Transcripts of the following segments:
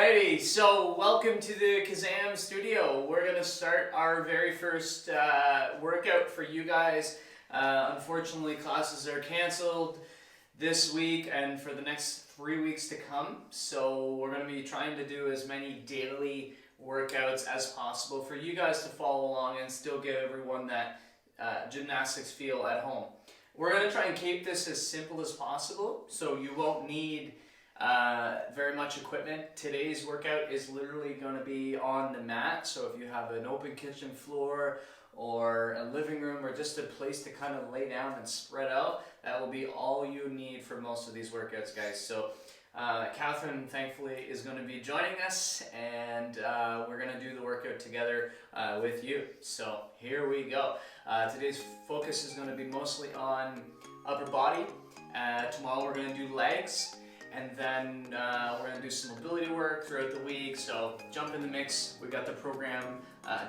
Alrighty, so welcome to the Kazam studio. We're going to start our very first workout for you guys. Unfortunately, classes are canceled this week and for the next 3 weeks to come. So we're going to be trying to do as many daily workouts as possible for you guys to follow along and still give everyone that gymnastics feel at home. We're going to try and keep this as simple as possible, so you won't need very much equipment. Today's workout is literally going to be on the mat, so if you have an open kitchen floor or a living room or just a place to kind of lay down and spread out, that will be all you need for most of these workouts, guys. So Catherine, thankfully, is going to be joining us, and we're going to do the workout together with you. So here we go. Today's focus is going to be mostly on upper body. Tomorrow we're going to do legs. And then we're going to do some mobility work throughout the week, so jump in the mix. We've got the program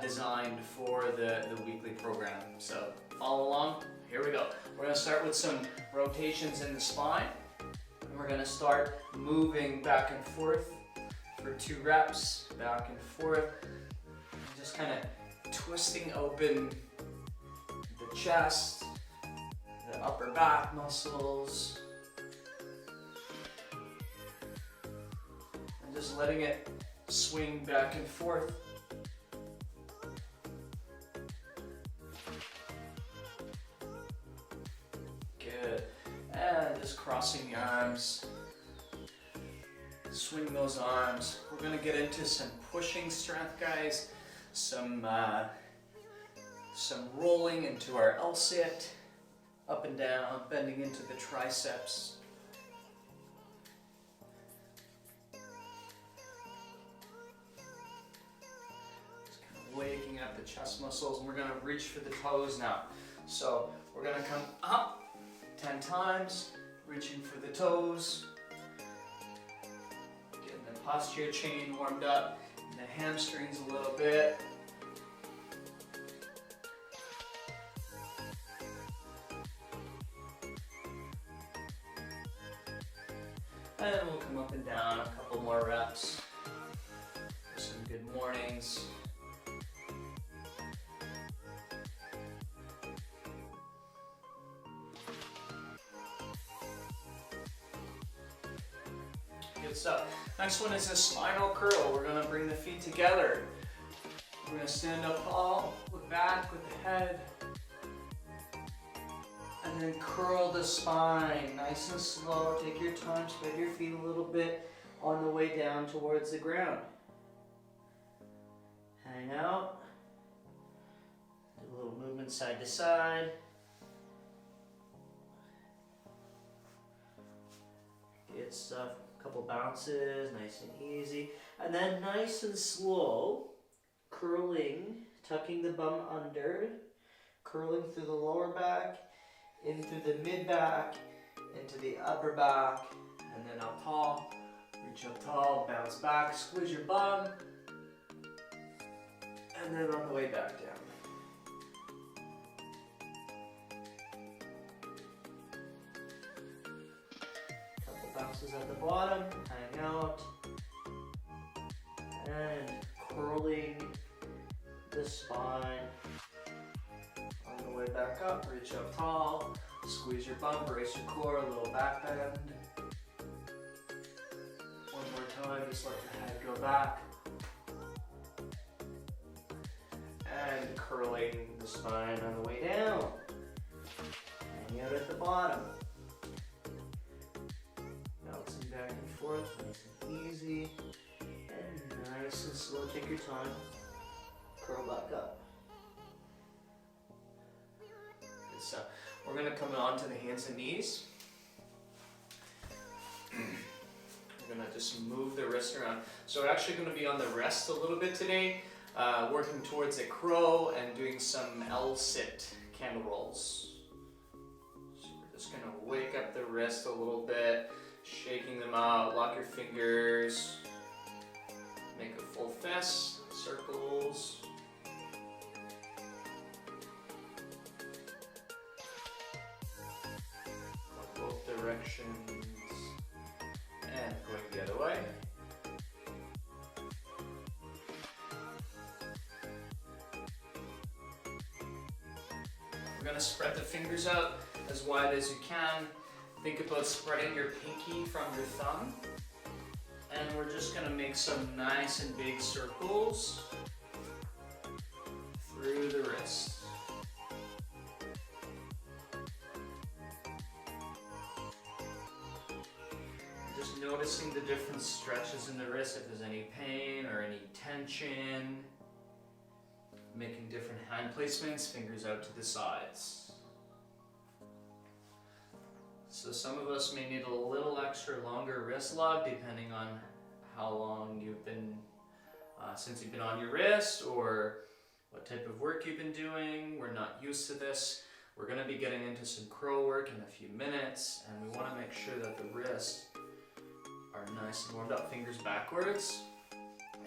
designed for the weekly program. So follow along, here we go. We're going to start with some rotations in the spine. And we're going to start moving back and forth for 2 reps, back and forth. Just kind of twisting open the chest, the upper back muscles. Just letting it swing back and forth. Good. And just crossing the arms. Swing those arms. We're going to get into some pushing strength, guys. Some rolling into our L-sit. Up and down, bending into the triceps. Waking up the chest muscles, and we're going to reach for the toes now. So we're going to come up 10 times, reaching for the toes, getting the posterior chain warmed up, and the hamstrings a little bit. And then we'll come up and down a couple more reps for some good mornings. Good stuff. Next one is a spinal curl. We're going to bring the feet together. We're going to stand up tall, look back with the head, and then curl the spine. Nice and slow. Take your time. Spread your feet a little bit on the way down towards the ground. Hang out. Do a little movement side to side. Good stuff. Couple bounces, nice and easy, and then nice and slow, curling, tucking the bum under, curling through the lower back, in through the mid back, into the upper back, and then up tall, reach up tall, bounce back, squeeze your bum, and then on the way back down. Bounces at the bottom, hang out, and curling the spine. On the way back up, reach up tall, squeeze your bum, brace your core, a little back bend. One more time, just let the head go back. And curling the spine on the way down. Hang out at the bottom. Back and forth, nice and easy, and nice and slow. Take your time. Curl back up. Good stuff. We're going to come on to the hands and knees. We're going to just move the wrist around. So we're actually going to be on the rest a little bit today, working towards a crow and doing some L-sit candle rolls. So we're just going to wake up the wrist a little bit. Shaking them out, lock your fingers, make a full fist, circles. Both directions. And going the other way. We're gonna spread the fingers out as wide as you can. Think about spreading your pinky from your thumb. And we're just gonna make some nice and big circles through the wrist. Just noticing the different stretches in the wrist, if there's any pain or any tension. Making different hand placements, fingers out to the sides. So some of us may need a little extra longer wrist lock depending on how long you've been, since you've been on your wrist or what type of work you've been doing. We're not used to this. We're going to be getting into some curl work in a few minutes, and we want to make sure that the wrists are nice and warmed up. Fingers backwards.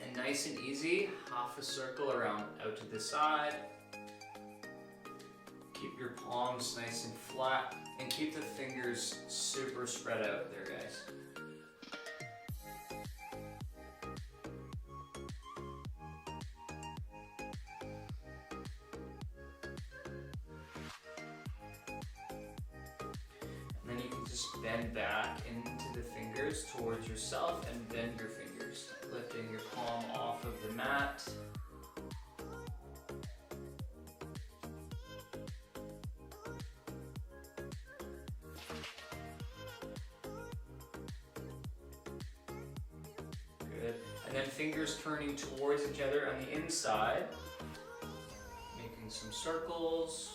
And nice and easy, half a circle around out to the side. Keep your palms nice and flat and keep the fingers super spread out there, guys. And then you can just bend back into the fingers towards yourself and bend your fingers. Lifting your palm off of the mat. Good. And then fingers turning towards each other on the inside. Making some circles.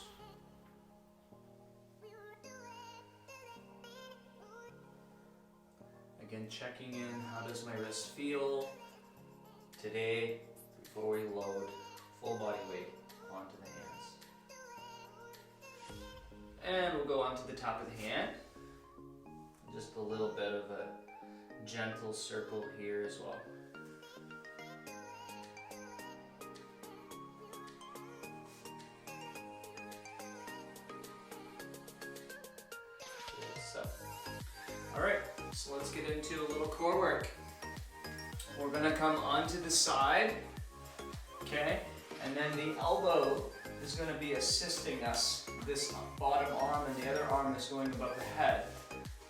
Again, checking in, how does my wrist feel today before we load full body weight onto the hands. And we'll go onto the top of the hand. Just a little bit of a gentle circle here as well. Good stuff. All right. So let's get into a little core work. We're gonna come onto the side, okay? And then the elbow is gonna be assisting us. This bottom arm and the other arm is going above the head.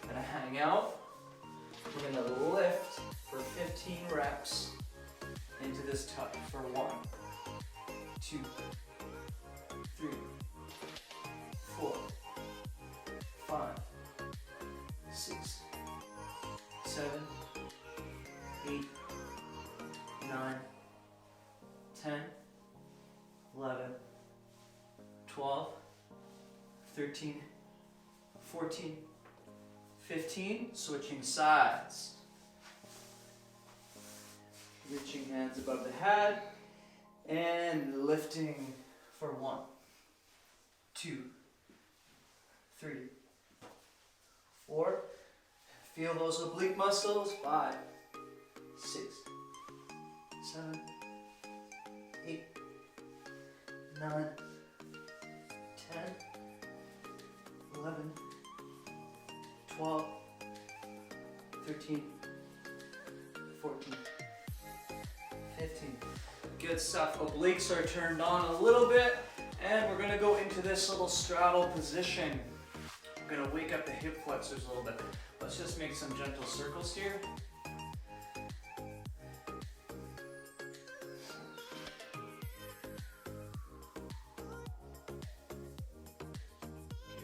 Gonna hang out. We're gonna lift for 15 reps into this tuck for 1, 2, 3, 4, 5, 6, 7, 8, 9, 10, 11, 12, 13, 14, 15, switching sides. Reaching hands above the head and lifting for 1, 2, 3, 4. Feel those oblique muscles. 5, 6, 7, 8, 9, 10, 11, 12, 13, 14, 15. Good stuff. Obliques are turned on a little bit, and we're going to go into this little straddle position. We're going to wake up the hip flexors a little bit. Let's just make some gentle circles here.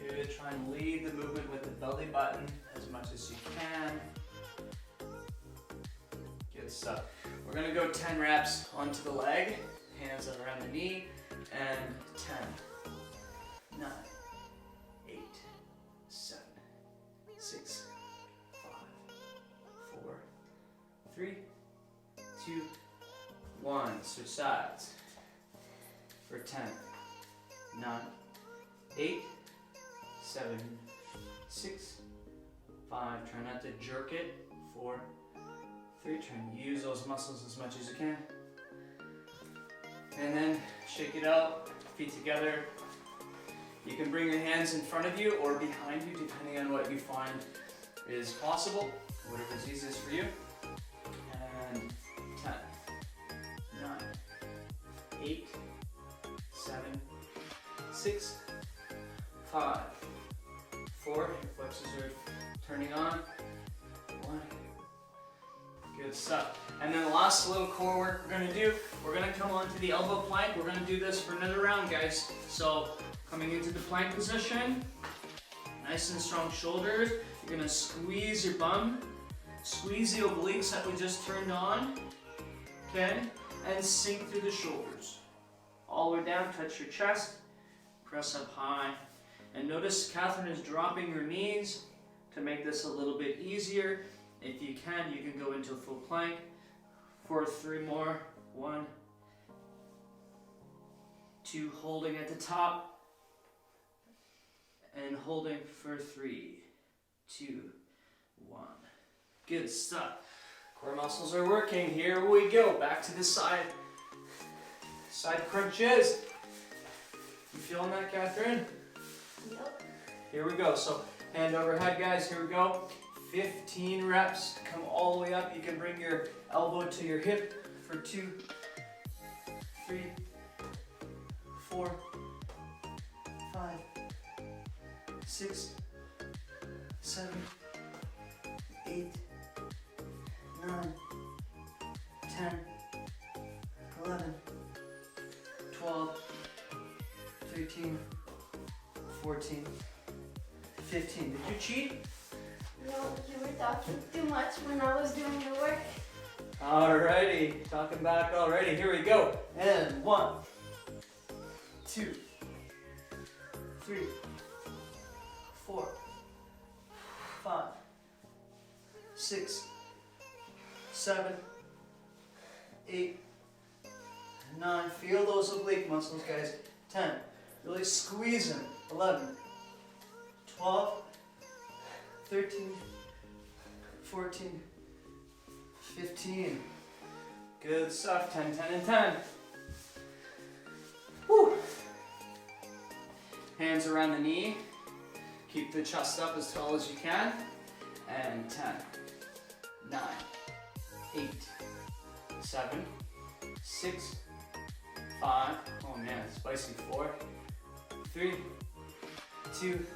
Good. Try and lead the movement with the belly button as much as you can. Good stuff. We're going to go 10 reps onto the leg, hands around the knee, and 10, 9, 8, 7, 6, 5, 4, 3, 2, 1. Switch sides for 10, 9, 8, 7, 6, 5. Try not to jerk it. 4, 3. Try and use those muscles as much as you can. And then shake it out, feet together. You can bring your hands in front of you or behind you, depending on what you find is possible, whatever is easiest for you. And 10, 9, 8, 7, 6, 5, 4, your flexors are turning on, 1. Good stuff. And then the last little core work we're gonna do, we're gonna come onto the elbow plank. We're gonna do this for another round, guys. So coming into the plank position, nice and strong shoulders. You're gonna squeeze your bum, squeeze the obliques that we just turned on, okay? And sink through the shoulders. All the way down, touch your chest, press up high. And notice Catherine is dropping your knees to make this a little bit easier. If you can go into a full plank for 3 more. 1, 2, holding at the top, and holding for 3, 2, 1. Good stuff. Core muscles are working. Here we go. Back to the side. Side crunches. You feeling that, Catherine? Yep. Here we go. So hand overhead, guys. Here we go. 15 reps. Come all the way up. You can bring your elbow to your hip for 2, 3, 4, 5, 6, 7, 8, 9, 10, 11, 12, 13, 14, 15. Did you cheat? No, you were talking too much when I was doing the work. Alrighty, talking back already. Here we go. And 1, 2, 3, 4, 5, 6, 7, 8, 9. Feel those oblique muscles, guys. 10. Really squeeze them. 11, 12, 13, 14, 15. Good stuff. 10, 10, and 10. Woo. Hands around the knee. Keep the chest up as tall as you can. And 10, 9, 8, 7, 6, 5. Oh man, spicy. 4, 3, 2,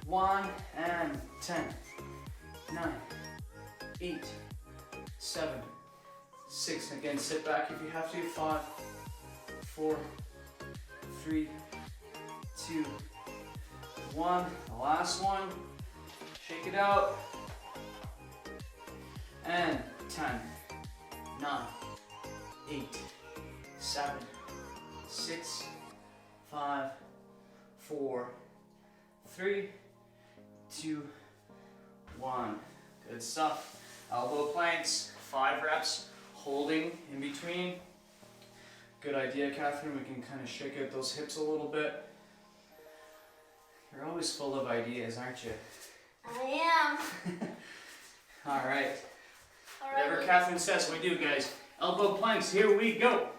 1, and 10, 9, 8, 7, 6. Again, sit back if you have to. 5, 4, 3, 2, 1. The last one. Shake it out. And 10, 9, 8, 7, 6, 5, 4, 3, 2, 1. Good stuff. Elbow planks, 5 reps, holding in between. Good idea, Catherine. We can kind of shake out those hips a little bit. You're always full of ideas, aren't you? I am. All right. Whatever Alright. Catherine says, we do, guys. Elbow planks, here we go.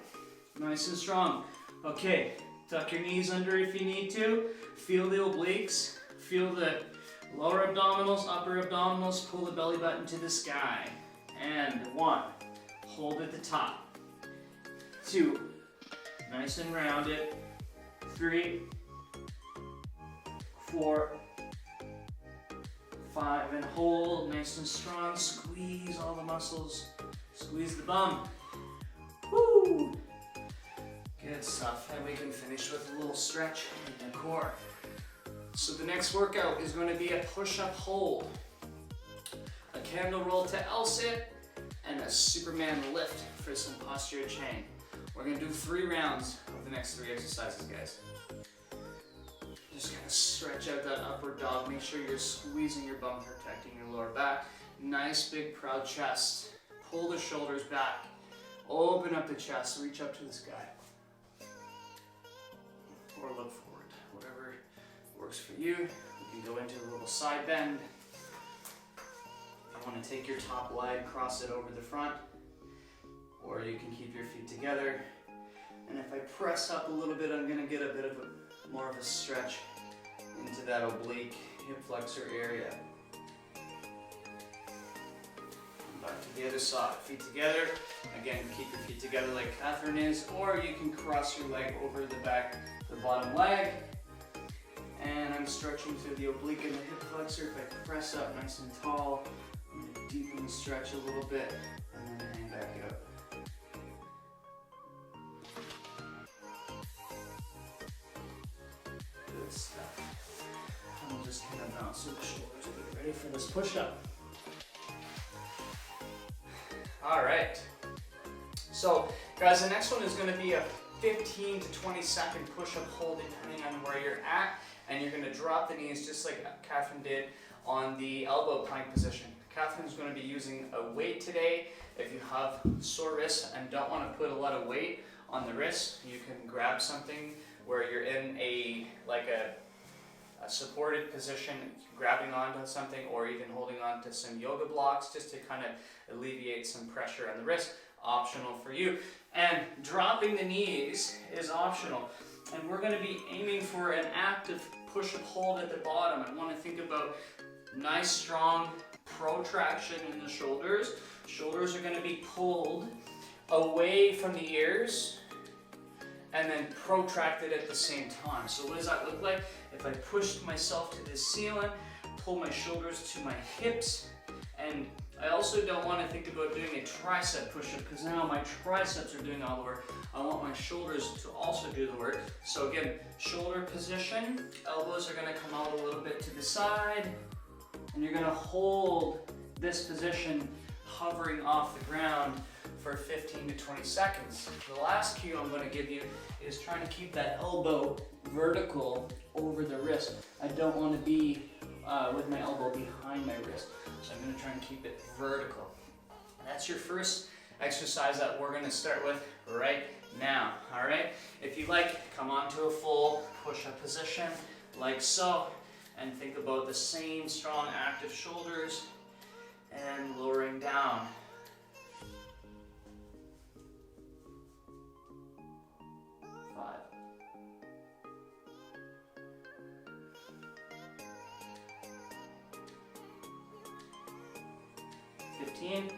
Nice and strong. Okay, tuck your knees under if you need to. Feel the obliques. Feel the lower abdominals, upper abdominals. Pull the belly button to the sky. And 1. Hold at the top. 2. Nice and rounded. 3, 4, 5, and hold. Nice and strong. Squeeze all the muscles. Squeeze the bum. Woo! Good stuff. And we can finish with a little stretch in the core. So the next workout is going to be a push-up hold, a candle roll to L-sit, and a Superman lift for some posterior chain. We're going to do 3 rounds of the next 3 exercises, guys. Just kind of stretch out that upward dog. Make sure you're squeezing your bum, protecting your lower back. Nice big proud chest. Pull the shoulders back. Open up the chest. Reach up to the sky. Or look forward. Whatever works for you. You can go into a little side bend. If you want to take your top leg, cross it over the front. Or you can keep your feet together. And if I press up a little bit, I'm going to get a bit of more of a stretch into that oblique hip flexor area. Back to the other side. Feet together. Again, keep your feet together like Catherine is, or you can cross your leg over the back, the bottom leg. And I'm stretching through the oblique and the hip flexor. If I press up nice and tall, I'm going to deepen the stretch a little bit, and then hang back out. Good stuff. And we'll just kind of bounce through the shoulders a bit. Ready for this push-up. All right. So, guys, the next one is going to be a 15 to 20 second push-up hold depending on where you're at, and you're going to drop the knees just like Catherine did on the elbow plank position. Catherine's going to be using a weight today. If you have sore wrists and don't want to put a lot of weight on the wrist, you can grab something where you're in a supported position, grabbing onto something or even holding on to some yoga blocks just to kind of alleviate some pressure on the wrist. Optional for you. And dropping the knees is optional. And we're going to be aiming for an active push-up hold at the bottom. I want to think about nice strong protraction in the shoulders. Shoulders are going to be pulled away from the ears and then protracted at the same time. So what does that look like? If I push myself to the ceiling, pull my shoulders to my hips, and I also don't want to think about doing a tricep push-up because now my triceps are doing all the work. I want my shoulders to also do the work. So again, shoulder position, elbows are going to come out a little bit to the side, and you're going to hold this position hovering off the ground for 15 to 20 seconds. The last cue I'm going to give you is trying to keep that elbow vertical over the wrist. I don't want to be with my elbow behind my wrist. So I'm going to try and keep it vertical. That's your first exercise that we're going to start with right now. All right? If you like, come onto a full push-up position like so, and think about the same strong active shoulders and lowering down. Five. 15.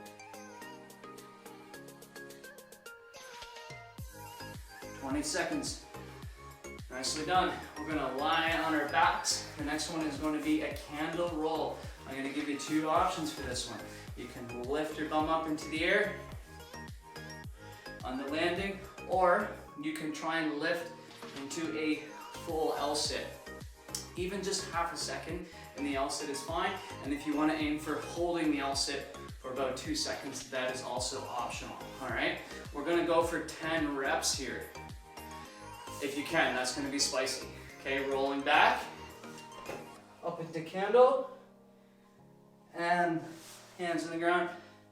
20 seconds. Nicely done. We're going to lie on our backs. The next one is going to be a candle roll. I'm going to give you two options for this one. You can lift your bum up into the air on the landing, or you can try and lift into a full L-sit. Even just half a second in the L-sit is fine, and if you want to aim for holding the L-sit for about 2 seconds, that is also optional. All right, we're going to go for 10 reps here. If you can, that's going to be spicy. Okay, rolling back, up into candle, and hands on the ground,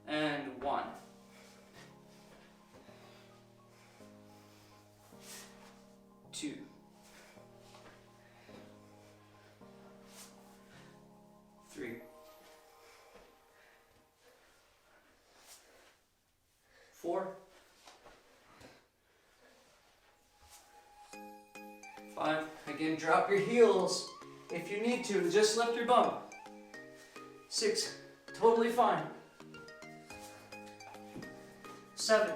and 1. 2. 3. 4. 5. Again, drop your heels if you need to. Just lift your bum. 6. Totally fine. 7.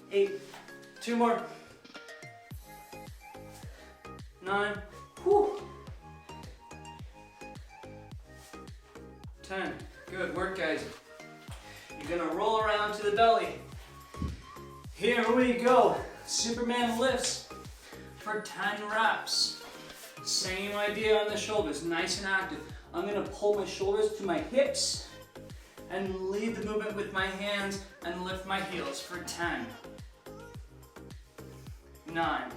8. 2 more. 9. Whew. 10. Good work, guys. You're gonna roll around to the belly. Here we go. Superman lifts for 10 reps. Same idea on the shoulders, nice and active. I'm gonna pull my shoulders to my hips and lead the movement with my hands and lift my heels for 10. 9.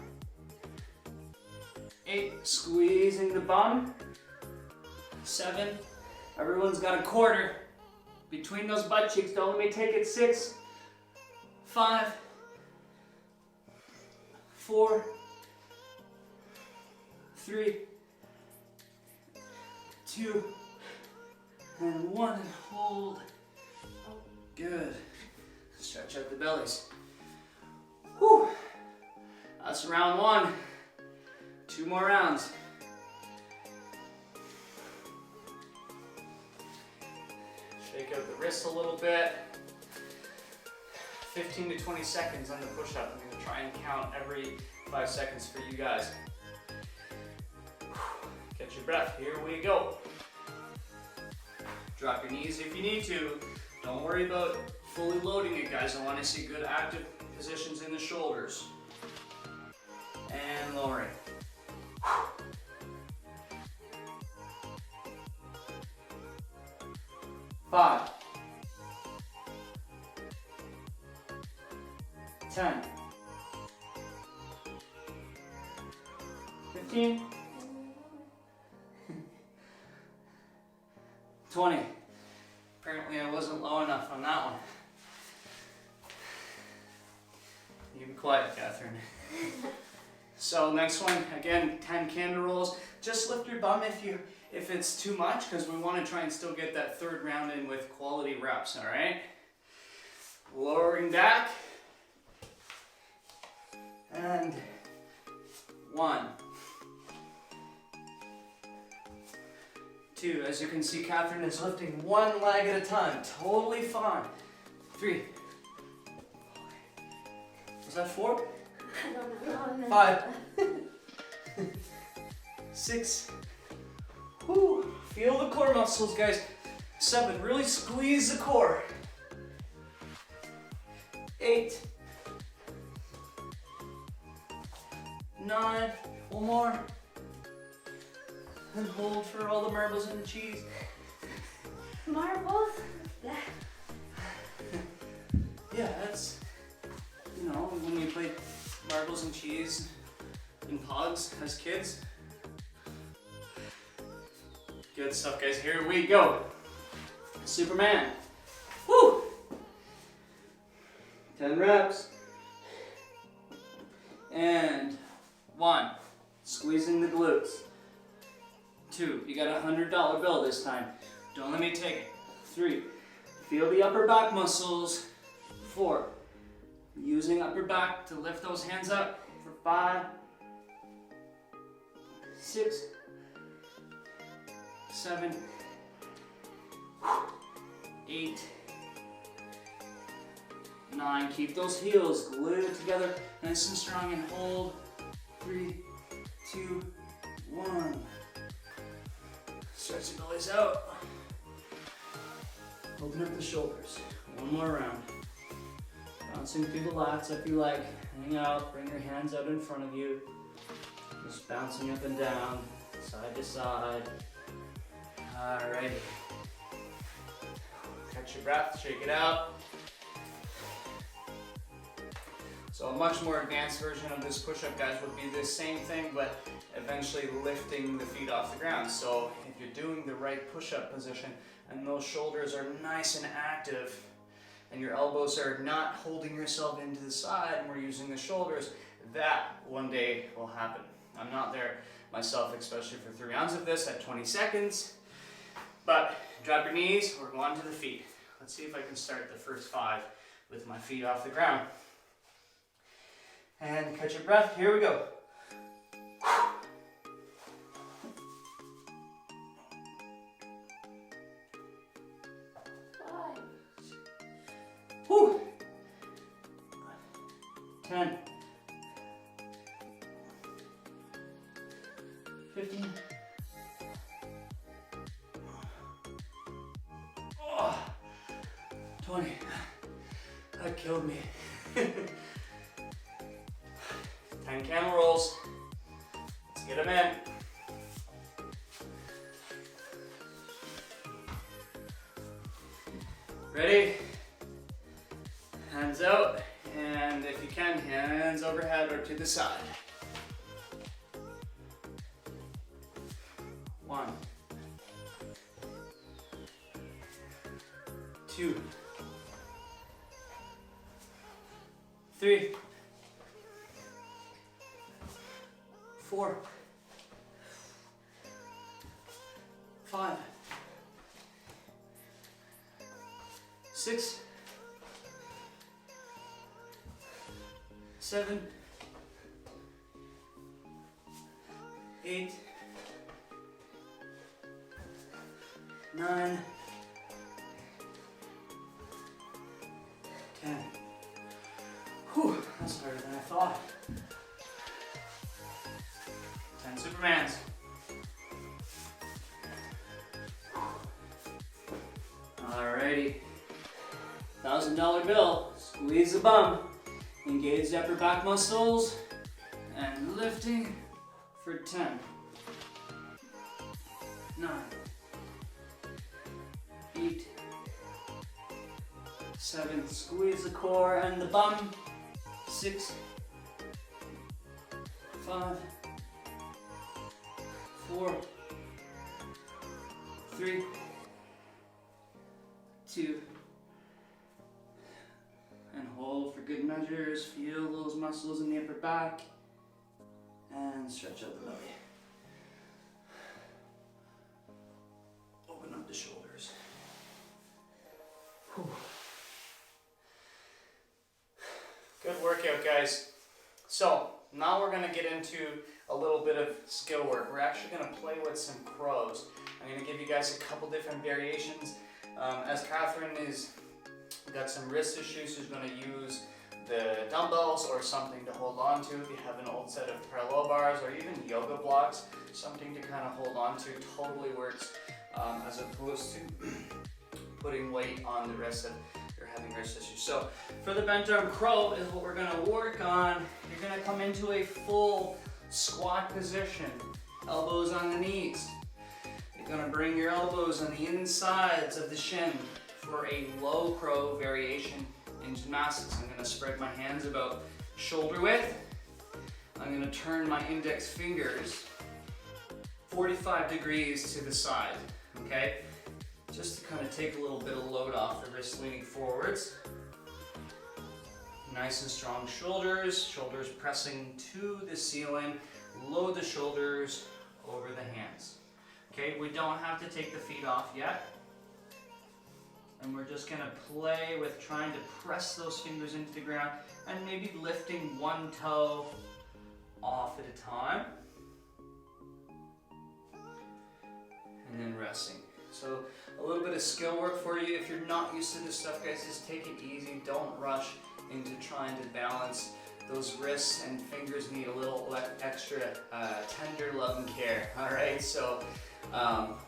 8, squeezing the bum. 7, everyone's got a quarter between those butt cheeks, don't let me take it. 6, 5, 4, 3, 2, and 1, and hold. Good. Stretch out the bellies. Whew. That's round 1. 2 more rounds. Shake out the wrists a little bit. 15 to 20 seconds on the push-up. I'm going to try and count every 5 seconds for you guys. Catch your breath. Here we go. Drop your knees if you need to. Don't worry about fully loading it, guys. I want to see good active positions in the shoulders. And lowering. 5, 10, 15, 20. Apparently I wasn't low enough on that one. You be quiet, Catherine. So next one, again, 10 candle rolls. Just lift your bum if it's too much, because we want to try and still get that third round in with quality reps, all right? Lowering back. And 1, 2, as you can see, Catherine is lifting one leg at a time, totally fine. 3, was that 4? I don't know. 5, 6, whoo, feel the core muscles, guys. 7, really squeeze the core. 8, 9, one more. And hold for all the marbles and the cheese. Marbles? Yeah, that's, you know, when we played marbles and cheese in pods as kids. Good stuff, guys. Here we go. Superman. Woo! 10 reps. And 1, squeezing the glutes. 2, you got a $100 bill this time. Don't let me take it. 3, feel the upper back muscles. 4, using upper back to lift those hands up for 5, 6, 7, 8, 9. Keep those heels glued together, nice and strong, and hold. 3, 2, 1. Stretch the bellies out. Open up the shoulders. One more round. Bouncing through the lats if you like. Hang out, bring your hands out in front of you. Just bouncing up and down, side to side. Alrighty. Catch your breath, shake it out. So a much more advanced version of this push-up, guys, would be the same thing, but eventually lifting the feet off the ground. So if you're doing the right push-up position and those shoulders are nice and active and your elbows are not holding yourself into the side and we're using the shoulders, that one day will happen. I'm not there myself, especially for 3 rounds of this at 20 seconds. But drop your knees, we're going to the feet. Let's see if I can start the first 5 with my feet off the ground. And catch your breath, here we go. Whew. 10, 15, 20. That killed me. 10 camel rolls. Let's get them in. Ready? Hands out, and if you can, hands overhead or to the side. 1, 2, 3, 4, 5, 6, 7, 8, 9, 10. Whew, that's harder than I thought. $1,000 bill. Squeeze the bum. Engage the upper back muscles. And lifting for 10. 9. 8. 7. Squeeze the core and the bum. 6. 5. 4. 3. 2. And hold for good measures. Feel those muscles in the upper back. And stretch out the belly. Open up the shoulders. Whew. Good workout, guys. So now we're going to get into a little bit of skill work. We're actually going to play with some crows. I'm going to give you guys a couple different variations. As Catherine is got some wrist issues, she's going to use the dumbbells or something to hold on to. If you have an old set of parallel bars or even yoga blocks, something to kind of hold on to totally works, as opposed to putting weight on the wrist if you're having wrist issues. So for the bent arm crow is what we're going to work on. You're going to come into a full squat position, elbows on the knees. You're going to bring your elbows on the insides of the shin for a low crow variation in gymnastics. I'm going to spread my hands about shoulder width. I'm going to turn my index fingers 45 degrees to the side, okay? Just to kind of take a little bit of load off the wrist leaning forwards. Nice and strong shoulders, shoulders pressing to the ceiling. Load the shoulders over the hands. Okay, we don't have to take the feet off yet. And we're just going to play with trying to press those fingers into the ground and maybe lifting one toe off at a time. And then resting. So a little bit of skill work for you. If you're not used to this stuff, guys, just take it easy. Don't rush into trying to balance. Those wrists and fingers need a little extra tender love and care. All right, so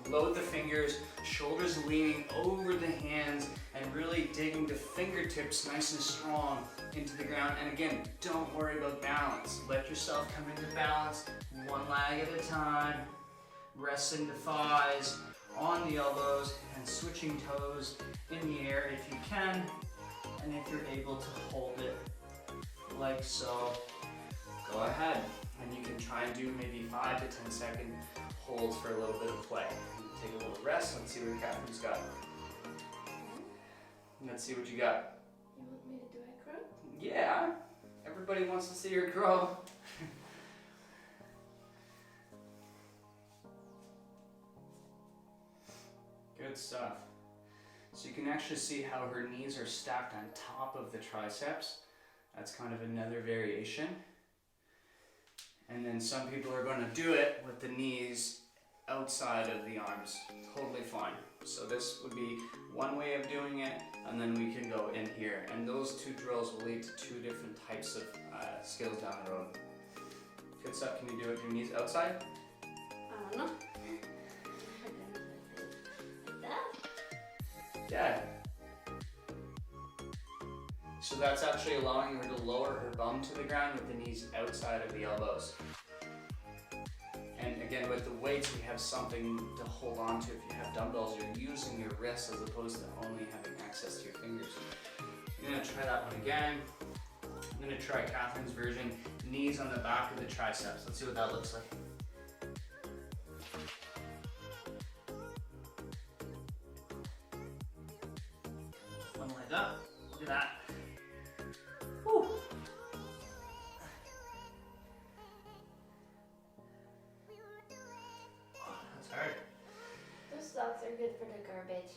load the fingers, shoulders leaning over the hands, and really digging the fingertips nice and strong into the ground. And again, don't worry about balance. Let yourself come into balance one leg at a time, resting the thighs on the elbows and switching toes in the air if you can, and if you're able to hold it like so, go ahead. And you can try and do maybe 5 to 10 second holds for a little bit of play. Take a little rest. Let's see what Catherine's got. Let's see what you got. You want me to do a crow? Yeah, everybody wants to see your crow. Good stuff. So you can actually see how her knees are stacked on top of the triceps. That's kind of another variation. And then some people are going to do it with the knees outside of the arms. Totally fine. So this would be one way of doing it, and then we can go in here. And those two drills will lead to two different types of skills down the road. Good stuff. Can you do it with your knees outside? I don't know. Like that? Yeah. So that's actually allowing her to lower her bum to the ground with the knees outside of the elbows. And again, with the weights, we have something to hold on to. If you have dumbbells, you're using your wrists as opposed to only having access to your fingers. I'm gonna try that one again. I'm gonna try Catherine's version, knees on the back of the triceps. Let's see what that looks like. One leg up, look at that. Whew. That's hard. Those socks are good for the garbage.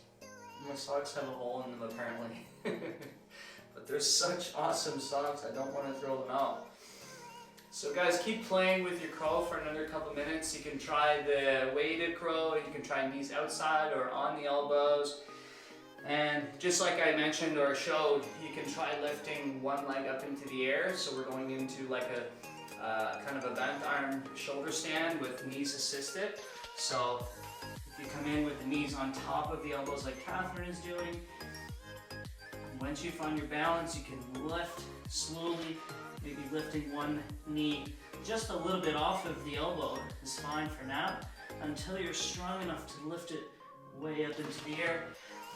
My socks have a hole in them apparently. But they're such awesome socks, I don't want to throw them out. So guys, keep playing with your crow for another couple minutes. You can try the weighted crow, you can try knees outside or on the elbows. And just like I mentioned or showed, you can try lifting one leg up into the air. So we're going into like a kind of a bent arm shoulder stand with knees assisted. So if you come in with the knees on top of the elbows like Catherine is doing, Once you find your balance, you can lift slowly, maybe lifting one knee just a little bit off of the elbow is fine for now, until you're strong enough to lift it way up into the air.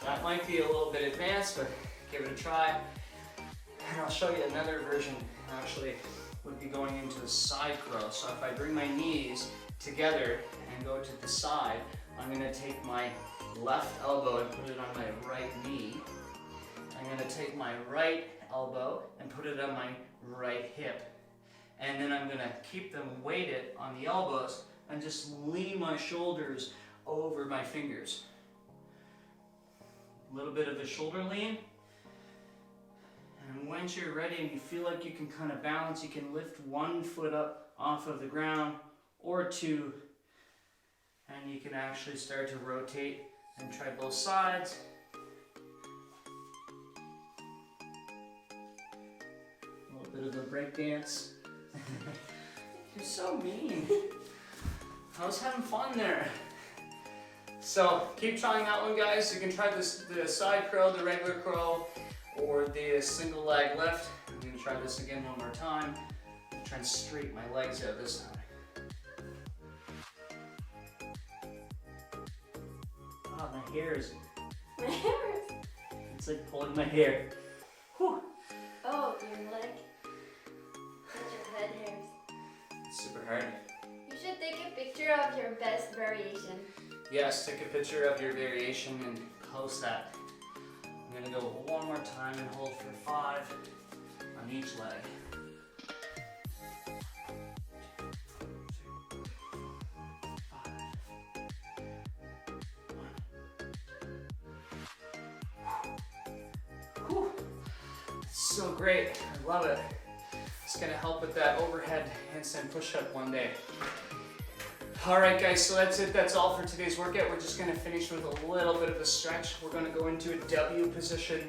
That might be a little bit advanced, but give it a try. And I'll show you another version, actually, would be going into a side curl. So if I bring my knees together and go to the side, I'm gonna take my left elbow and put it on my right knee. I'm gonna take my right elbow and put it on my right hip. And then I'm gonna keep them weighted on the elbows and just lean my shoulders over my fingers. A little bit of a shoulder lean. And once you're ready and you feel like you can kind of balance, you can lift one foot up off of the ground or two, and you can actually start to rotate and try both sides. A little bit of a break dance. You're so mean. I was having fun there. So keep trying that one, guys. You can try this, the side curl, the regular curl, or the single leg lift. I'm going to try this again one more time. I'm trying to straighten my legs out this time. Oh, my hair is... My hair is... It's like pulling my hair. Whew. Oh, your leg. That's your head hairs. It's super hard. You should take a picture of your best variation. Yes, take a picture of your variation and post that. I'm going to go one more time and hold for 5 on each leg. 5. Whew. So great. I love it. It's going to help with that overhead handstand push-up one day. Alright guys, so that's it. That's all for today's workout. We're just going to finish with a little bit of a stretch. We're going to go into a W position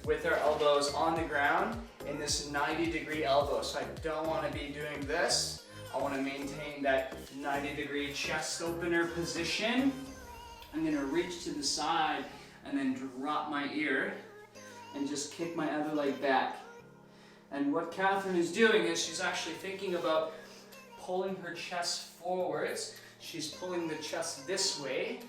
with our elbows on the ground in this 90-degree elbow. So I don't want to be doing this. I want to maintain that 90-degree chest opener position. I'm going to reach to the side and then drop my ear and just kick my other leg back. And what Catherine is doing is she's actually thinking about pulling her chest forwards. She's pulling the chest this way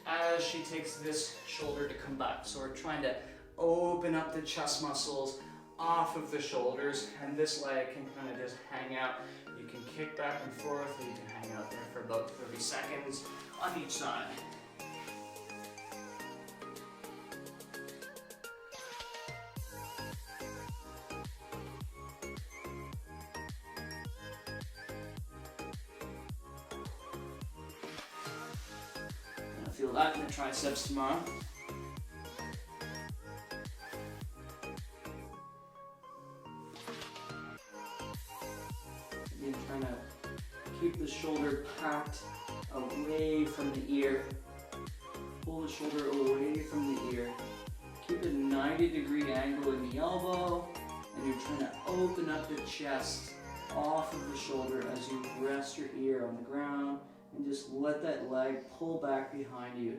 as she takes this shoulder to come back. So we're trying to open up the chest muscles off of the shoulders, and this leg can kind of just hang out. You can kick back and forth, or you can hang out there for about 30 seconds on each side. Feel that in the triceps tomorrow. Again, trying to keep the shoulder packed away from the ear. Pull the shoulder away from the ear. Keep a 90-degree angle in the elbow, and you're trying to open up the chest off of the shoulder as you rest your ear on the ground. And just let that leg pull back behind you.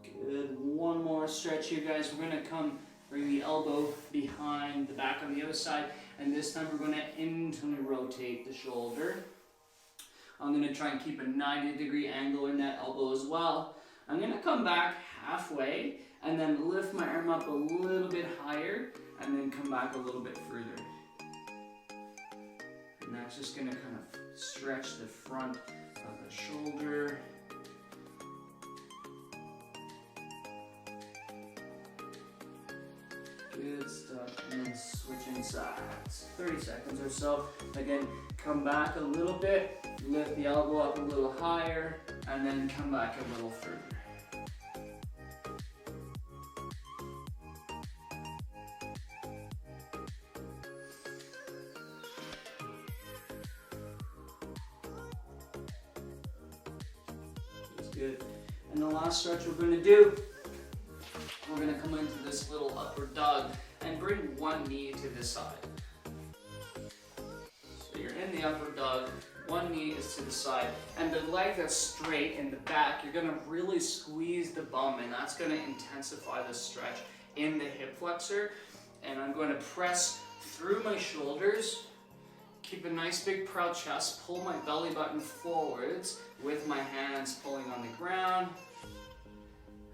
Good. One more stretch here, guys. We're going to bring the elbow behind the back on the other side. And this time we're going to internally rotate the shoulder. I'm going to try and keep a 90-degree angle in that elbow as well. I'm going to come back halfway and then lift my arm up a little bit higher and then come back a little bit further. And that's just going to kind of stretch the front of the shoulder. Good stuff. And then switching sides. 30 seconds or so. Again, come back a little bit, lift the elbow up a little higher, and then come back a little further. Good. And the last stretch we're going to do, we're going to come into this little upward dog and bring one knee to this side. So you're in the upward dog, One knee is to the side. And the leg that's straight in the back, you're gonna really squeeze the bum, and that's gonna intensify the stretch in the hip flexor. And I'm going to press through my shoulders, keep a nice big proud chest, pull my belly button forwards with my hands pulling on the ground.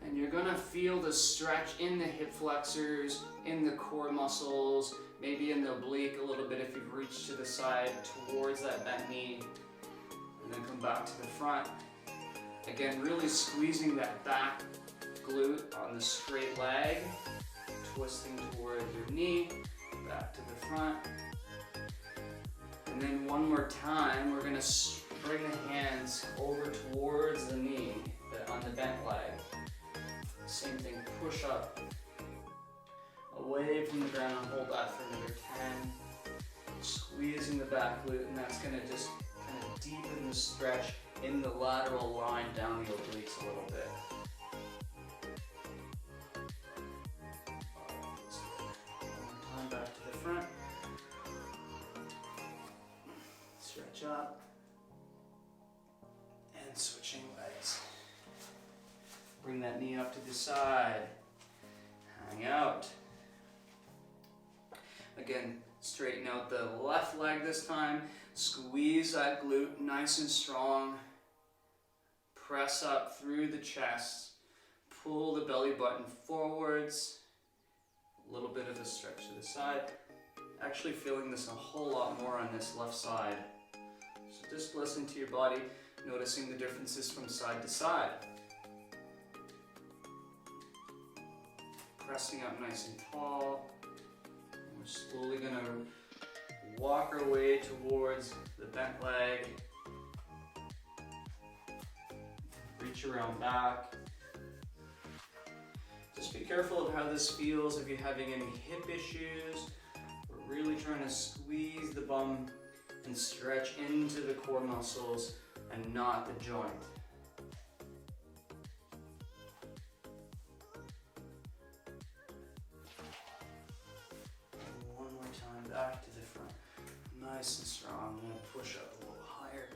And you're gonna feel the stretch in the hip flexors, in the core muscles, maybe in the oblique a little bit if you've reached to the side towards that bent knee. And then come back to the front. Again, really squeezing that back glute on the straight leg, twisting toward your knee, back to the front. And then one more time, we're gonna bring the hands over towards the knee on the bent leg. Same thing, push up, away from the ground, hold that for another 10. Squeezing the back glute, and that's gonna just kind of deepen the stretch in the lateral line down the obliques a little bit. One more time, back to the front. Stretch up. And switching legs. Bring that knee up to the side. Hang out. Again, straighten out the left leg this time. Squeeze that glute nice and strong. Press up through the chest. Pull the belly button forwards. A little bit of a stretch to the side. Actually feeling this a whole lot more on this left side. So just listen to your body, noticing the differences from side to side. Pressing up nice and tall. And we're slowly going to walk our way towards the bent leg. Reach around back. Just be careful of how this feels if you're having any hip issues. We're really trying to squeeze the bum and stretch into the core muscles and not the joint. And one more time, back to the front. Nice and strong. I'm going to push up a little higher.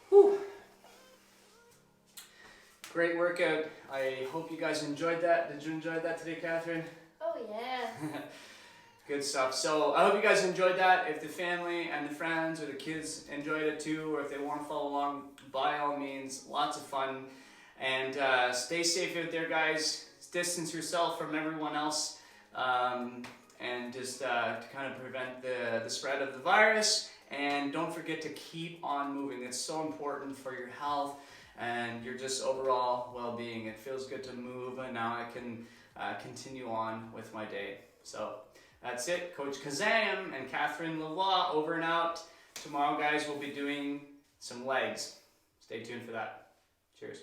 Whew. Great workout. I hope you guys enjoyed that. Did you enjoy that today, Catherine? Oh yeah. Good stuff. So I hope you guys enjoyed that. If the family and the friends or the kids enjoyed it too, or if they want to follow along, by all means, lots of fun. And stay safe out there, guys. Distance yourself from everyone else, and just to kind of prevent the spread of the virus. And don't forget to keep on moving. It's so important for your health and your just overall well-being. It feels good to move, and now I can continue on with my day. So that's it. Coach Kazam and Catherine Lavoie over and out. Tomorrow, guys, we'll be doing some legs. Stay tuned for that. Cheers.